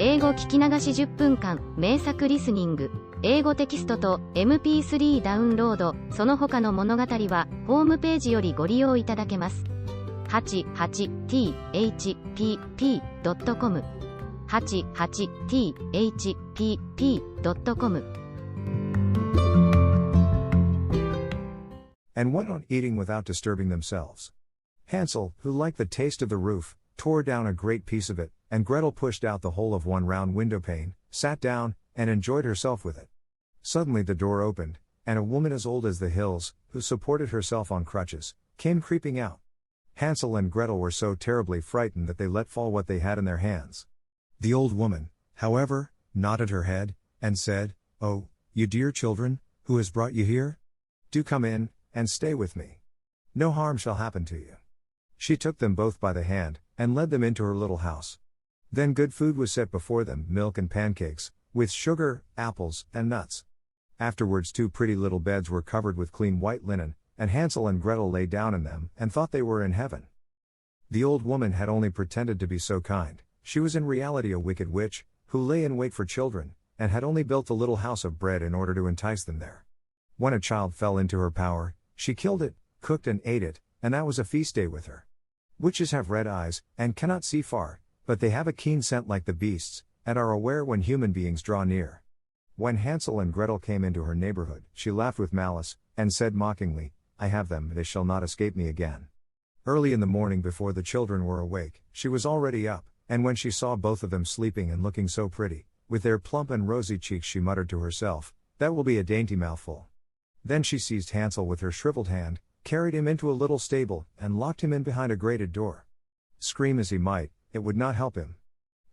英語聞き流し10分間、名作リスニング、英語テキストと MP3 ダウンロード、その他の物語は、ホームページよりご利用いただけます。88thpp.com 88thpp.com And went on eating without disturbing themselves. Hansel, who liked the taste of the roof, tore down a great piece of it, and Gretel pushed out the whole of one round window pane, sat down, and enjoyed herself with it. Suddenly the door opened, and a woman as old as the hills, who supported herself on crutches, came creeping out. Hansel and Gretel were so terribly frightened that they let fall what they had in their hands. The old woman, however, nodded her head, and said, "Oh, you dear children, who has brought you here? Do come in, and stay with me. No harm shall happen to you." She took them both by the hand, and led them into her little house. Then good food was set before them, milk and pancakes, with sugar, apples, and nuts. Afterwards 2 pretty little beds were covered with clean white linen, and Hansel and Gretel lay down in them, and thought they were in heaven. The old woman had only pretended to be so kind. She was in reality a wicked witch, who lay in wait for children, and had only built a little house of bread in order to entice them there. When a child fell into her power, she killed it, cooked and ate it, and that was a feast day with her. Witches have red eyes, and cannot see far, but they have a keen scent like the beasts, and are aware when human beings draw near. When Hansel and Gretel came into her neighborhood, she laughed with malice, and said mockingly, "I have them, they shall not escape me again." Early in the morning before the children were awake, she was already up, and when she saw both of them sleeping and looking so pretty, with their plump and rosy cheeks, she muttered to herself, "That will be a dainty mouthful." Then she seized Hansel with her shriveled hand, carried him into a little stable, and locked him in behind a grated door. Scream as he might, it would not help him.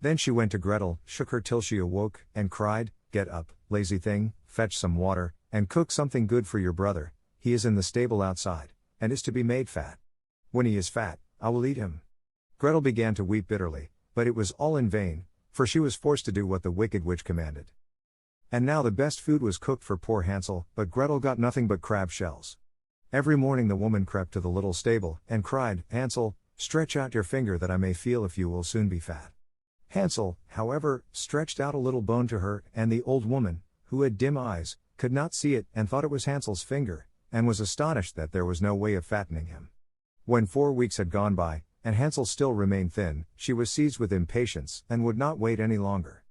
Then she went to Gretel, shook her till she awoke, and cried, "Get up, lazy thing, fetch some water, and cook something good for your brother. He is in the stable outside, and is to be made fat. When he is fat, I will eat him." Gretel began to weep bitterly, but it was all in vain, for she was forced to do what the wicked witch commanded. And now the best food was cooked for poor Hansel, but Gretel got nothing but crab shells. Every morning the woman crept to the little stable, and cried, "Hansel, stretch out your finger that I may feel if you will soon be fat." Hansel, however, stretched out a little bone to her, and the old woman, who had dim eyes, could not see it, and thought it was Hansel's finger, and was astonished that there was no way of fattening him. When 4 weeks had gone by, and Hansel still remained thin, she was seized with impatience, and would not wait any longer.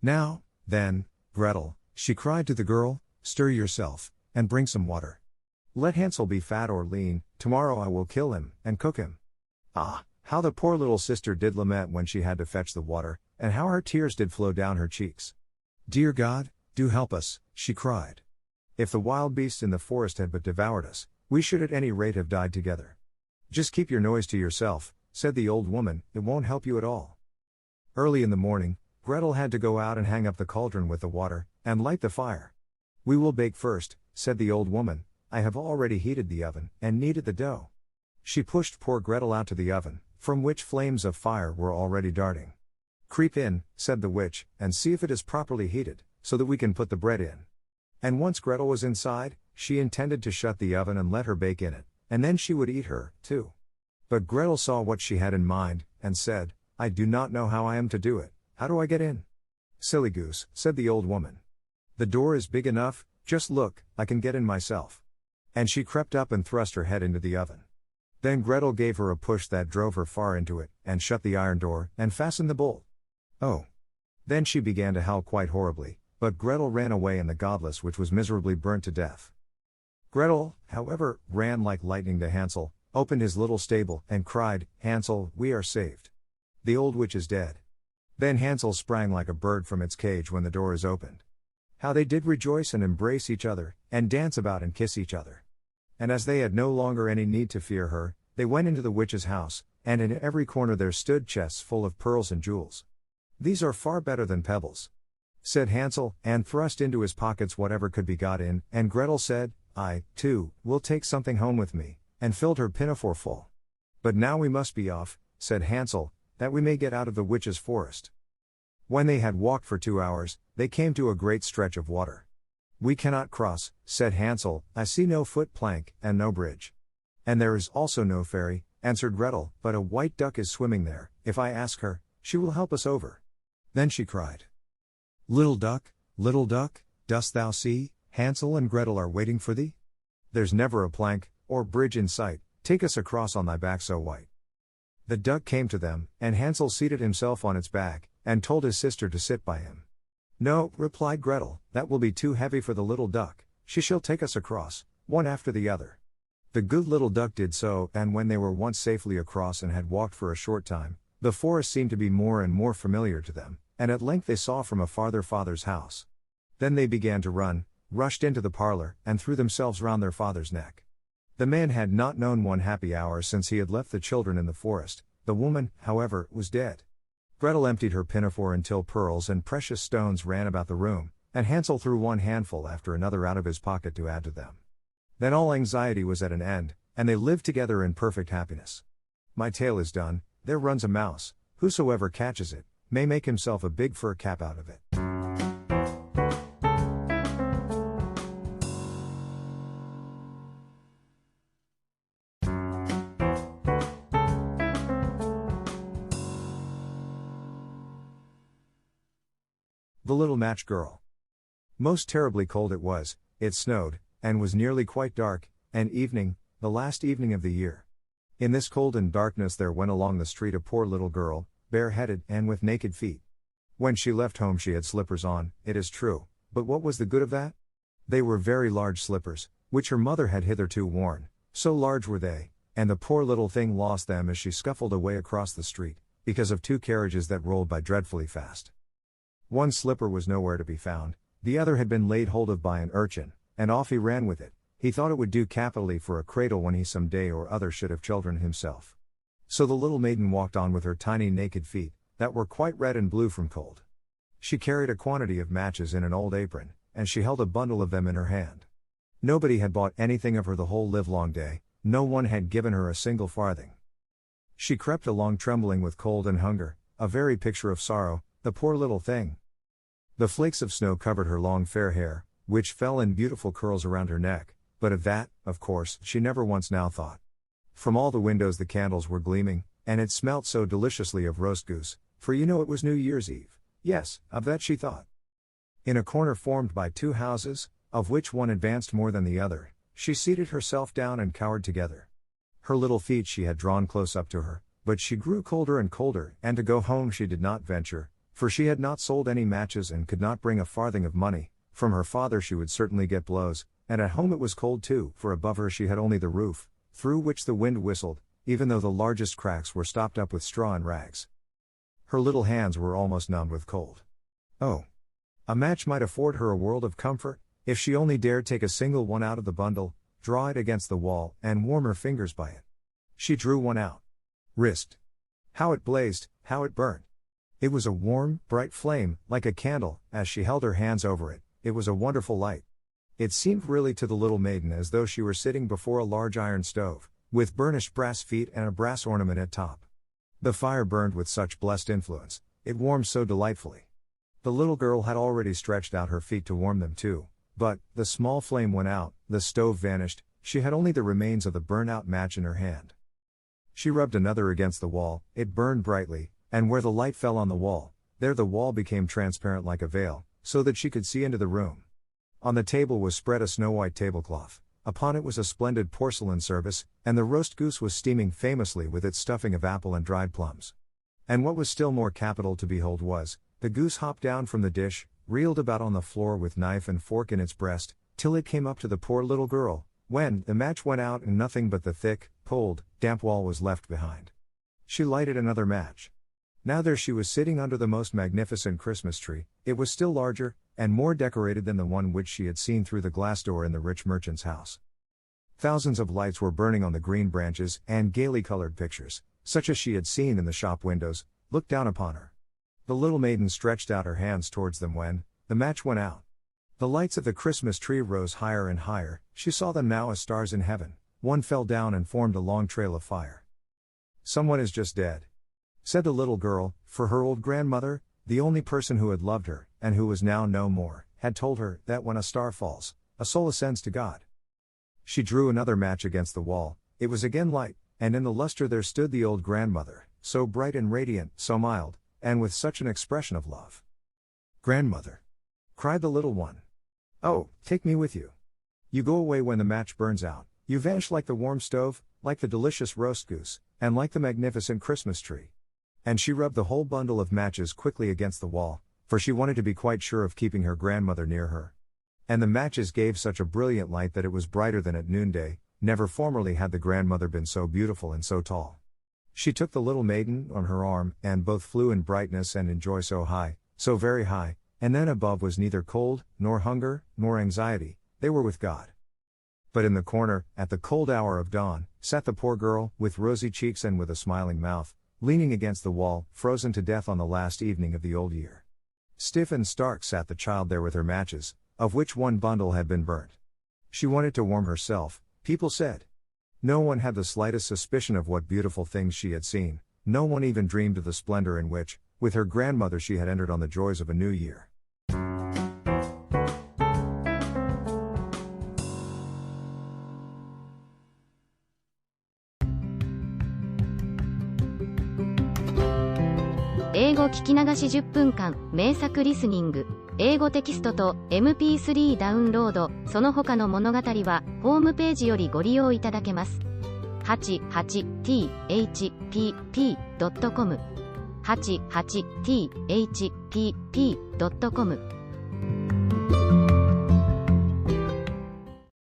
"Now, then, Gretel," she cried to the girl, "stir yourself, and bring some water. Let Hansel be fat or lean, tomorrow I will kill him, and cook him." Ah, how the poor little sister did lament when she had to fetch the water, and how her tears did flow down her cheeks. "Dear God, do help us," she cried. "If the wild beasts in the forest had but devoured us, we should at any rate have died together." "Just keep your noise to yourself," said the old woman, "it won't help you at all." Early in the morning, Gretel had to go out and hang up the cauldron with the water, and light the fire. "We will bake first," said the old woman. "I have already heated the oven, and kneaded the dough." She pushed poor Gretel out to the oven, from which flames of fire were already darting. "Creep in," said the witch, "and see if it is properly heated, so that we can put the bread in." And once Gretel was inside, she intended to shut the oven and let her bake in it, and then she would eat her, too. But Gretel saw what she had in mind, and said, "I do not know how I am to do it. How do I get in?" "Silly goose," said the old woman. "The door is big enough, just look, I can get in myself." And she crept up and thrust her head into the oven. Then Gretel gave her a push that drove her far into it, and shut the iron door, and fastened the bolt. Oh! Then she began to howl quite horribly, but Gretel ran away, and the godless witch was miserably burnt to death. Gretel, however, ran like lightning to Hansel, opened his little stable, and cried, "Hansel, we are saved. The old witch is dead." Then Hansel sprang like a bird from its cage when the door is opened. How they did rejoice and embrace each other, and dance about and kiss each other. And as they had no longer any need to fear her, they went into the witch's house, and in every corner there stood chests full of pearls and jewels. "These are far better than pebbles," said Hansel, and thrust into his pockets whatever could be got in, and Gretel said, "I, too, will take something home with me," and filled her pinafore full. "But now we must be off," said Hansel, "that we may get out of the witch's forest." When they had walked for 2 hours, they came to a great stretch of water. "We cannot cross," said Hansel, "I see no foot plank, and no bridge." "And there is also no ferry," answered Gretel, "but a white duck is swimming there. If I ask her, she will help us over." Then she cried, little duck, dost thou see, Hansel and Gretel are waiting for thee? There's never a plank, or bridge in sight, take us across on thy back so white. The duck came to them, and Hansel seated himself on its back, and told his sister to sit by him. No, replied Gretel, that will be too heavy for the little duck, she shall take us across, one after the other. The good little duck did so, and when they were once safely across and had walked for a short time, the forest seemed to be more and more familiar to them, and at length they saw from afar their father's house. Then they began to run, rushed into the parlor, and threw themselves round their father's neck. The man had not known one happy hour since he had left the children in the forest. The woman, however, was dead. Gretel emptied her pinafore until pearls and precious stones ran about the room, and Hansel threw one handful after another out of his pocket to add to them. Then all anxiety was at an end, and they lived together in perfect happiness. My tale is done. There runs a mouse, whosoever catches it, may make himself a big fur cap out of it. The Little Match Girl. Most terribly cold it was, it snowed, and was nearly quite dark, and evening, the last evening of the year. In this cold and darkness there went along the street a poor little girl, bareheaded and with naked feet. When she left home she had slippers on, it is true, but what was the good of that? They were very large slippers, which her mother had hitherto worn, so large were they, and the poor little thing lost them as she scuffled away across the street, because of two carriages that rolled by dreadfully fast. One slipper was nowhere to be found, the other had been laid hold of by an urchin, and off he ran with it. He thought it would do capitally for a cradle when he some day or other should have children himself. So the little maiden walked on with her tiny naked feet, that were quite red and blue from cold. She carried a quantity of matches in an old apron, and she held a bundle of them in her hand. Nobody had bought anything of her the whole livelong day, no one had given her a single farthing. She crept along trembling with cold and hunger, a very picture of sorrow, the poor little thing. The flakes of snow covered her long fair hair, which fell in beautiful curls around her neck, but of that, of course, she never once now thought. From all the windows the candles were gleaming, and it smelt so deliciously of roast goose, for you know it was New Year's Eve. Yes, of that she thought. In a corner formed by two houses, of which one advanced more than the other, she seated herself down and cowered together. Her little feet she had drawn close up to her, but she grew colder and colder, and to go home she did not venture, for she had not sold any matches and could not bring a farthing of money. From her father she would certainly get blows, and at home it was cold too, for above her she had only the roof, through which the wind whistled, even though the largest cracks were stopped up with straw and rags. Her little hands were almost numbed with cold. Oh! A match might afford her a world of comfort, if she only dared take a single one out of the bundle, draw it against the wall, and warm her fingers by it. She drew one out. Risked. How it blazed, how it burnt! It was a warm, bright flame, like a candle. As she held her hands over it, it was a wonderful light. It seemed really to the little maiden as though she were sitting before a large iron stove, with burnished brass feet and a brass ornament at top. The fire burned with such blessed influence, it warmed so delightfully. The little girl had already stretched out her feet to warm them too, but, the small flame went out, the stove vanished, she had only the remains of the burnt-out match in her hand. She rubbed another against the wall, it burned brightly, and where the light fell on the wall, there the wall became transparent like a veil, so that she could see into the room. On the table was spread a snow-white tablecloth, upon it was a splendid porcelain service, and the roast goose was steaming famously with its stuffing of apple and dried plums. And what was still more capital to behold was, the goose hopped down from the dish, reeled about on the floor with knife and fork in its breast, till it came up to the poor little girl, when the match went out and nothing but the thick, cold, damp wall was left behind. She lighted another match. Now there she was sitting under the most magnificent Christmas tree. It was still larger, and more decorated than the one which she had seen through the glass door in the rich merchant's house. Thousands of lights were burning on the green branches, and gaily colored pictures, such as she had seen in the shop windows, looked down upon her. The little maiden stretched out her hands towards them when the match went out. The lights of the Christmas tree rose higher and higher, she saw them now as stars in heaven. One fell down and formed a long trail of fire. "Someone is just dead," said the little girl, for her old grandmother, the only person who had loved her, and who was now no more, had told her that when a star falls, a soul ascends to God. She drew another match against the wall, it was again light, and in the luster there stood the old grandmother, so bright and radiant, so mild, and with such an expression of love. "Grandmother!" cried the little one. "Oh, take me with you. You go away when the match burns out, you vanish like the warm stove, like the delicious roast goose, and like the magnificent Christmas tree." And she rubbed the whole bundle of matches quickly against the wall, for she wanted to be quite sure of keeping her grandmother near her. And the matches gave such a brilliant light that it was brighter than at noonday. Never formerly had the grandmother been so beautiful and so tall. She took the little maiden on her arm, and both flew in brightness and in joy so high, so very high, and then above was neither cold, nor hunger, nor anxiety, they were with God. But in the corner, at the cold hour of dawn, sat the poor girl, with rosy cheeks and with a smiling mouth, leaning against the wall, frozen to death on the last evening of the old year. Stiff and stark sat the child there with her matches, of which one bundle had been burnt. She wanted to warm herself, people said. No one had the slightest suspicion of what beautiful things she had seen, no one even dreamed of the splendor in which, with her grandmother, she had entered on the joys of a new year. 英語聞き流し10分間、名作リスニング。英語テキストと MP3 ダウンロード、その他の物語は、ホームページよりご利用いただけます。88thpp.com 88thpp.com